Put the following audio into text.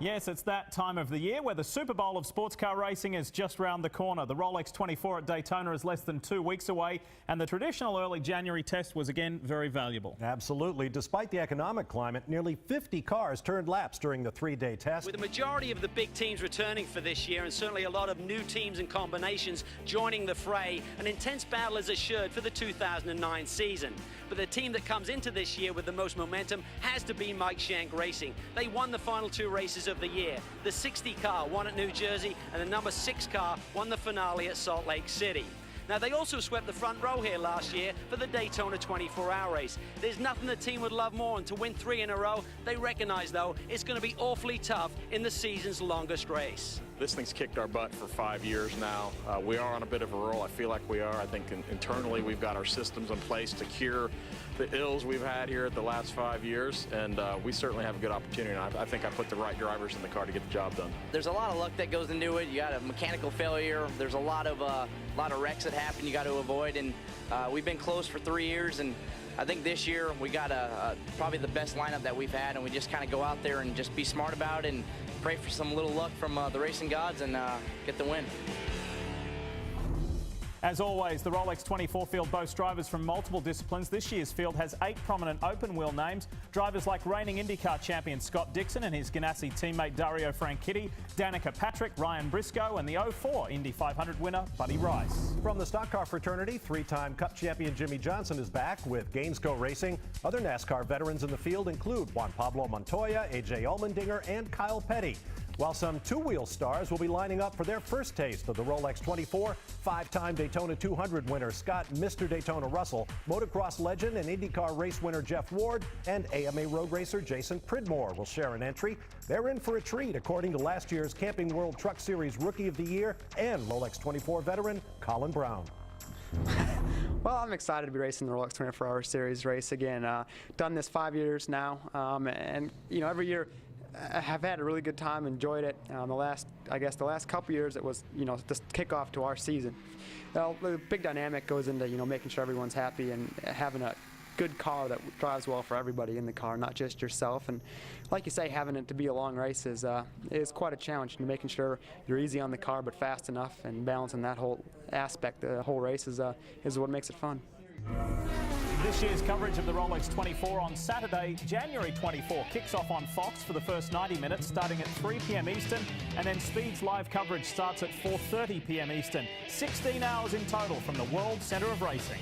Yes, it's that time of the year where the Super Bowl of sports car racing is just round the corner. The Rolex 24 at Daytona is less than 2 weeks away, and the traditional early January test was again very valuable. Absolutely. Despite the economic climate, nearly 50 cars turned laps during the 3-day test. With the majority of the big teams returning for this year and certainly a lot of new teams and combinations joining the fray, an intense battle is assured for the 2009 season. But the team that comes into this year with the most momentum has to be Mike Shank Racing. They won the final 2 races of the year. The 60 car won at New Jersey, and the number 6 car won the finale at Salt Lake City. Now, they also swept the front row here last year for the Daytona 24-hour race. There's nothing the team would love more, and to win 3 in a row, they recognize, though, it's going to be awfully tough in the season's longest race. This thing's kicked our butt for 5 years now. We are on a bit of a roll. I feel like we are. I think internally we've got our systems in place to cure the ills we've had here at the last 5 years, and we certainly have a good opportunity. And I think I put the right drivers in the car to get the job done. There's a lot of luck that goes into it. You got a mechanical failure. There's a lot of wrecks that happen you got to avoid, and we've been close for 3 years, and I think this year we got probably the best lineup that we've had, and we just kind of go out there and just be smart about it and pray for some little luck from the racing gods and get the win. As always, the Rolex 24 field boasts drivers from multiple disciplines. This year's field has 8 prominent open-wheel names. Drivers like reigning IndyCar champion Scott Dixon and his Ganassi teammate Dario Franchitti, Danica Patrick, Ryan Briscoe, and the 04 Indy 500 winner Buddy Rice. From the stock car fraternity, 3-time Cup champion Jimmy Johnson is back with Gainesco Racing. Other NASCAR veterans in the field include Juan Pablo Montoya, A.J. Allmendinger, and Kyle Petty. While some two-wheel stars will be lining up for their first taste of the Rolex 24, 5-time Daytona 200 winner Scott Mr. Daytona Russell, motocross legend and IndyCar race winner Jeff Ward, and AMA road racer Jason Pridmore will share an entry. They're in for a treat, according to last year's Camping World Truck Series Rookie of the Year and Rolex 24 veteran Colin Braun. Well, I'm excited to be racing the Rolex 24-hour series race again. Done this 5 years now, and you know, every year I have had a really good time, enjoyed it. The last couple years, it was, you know, the kickoff to our season. Now, the big dynamic goes into, you know, making sure everyone's happy and having a good car that drives well for everybody in the car, not just yourself. And like you say, having it to be a long race is quite a challenge. And making sure you're easy on the car but fast enough, and balancing that whole aspect, the whole race is what makes it fun. This year's coverage of the Rolex 24 on Saturday, January 24, kicks off on Fox for the first 90 minutes, starting at 3 p.m. Eastern, and then Speed's live coverage starts at 4:30 p.m. Eastern. 16 hours in total from the World Centre of Racing.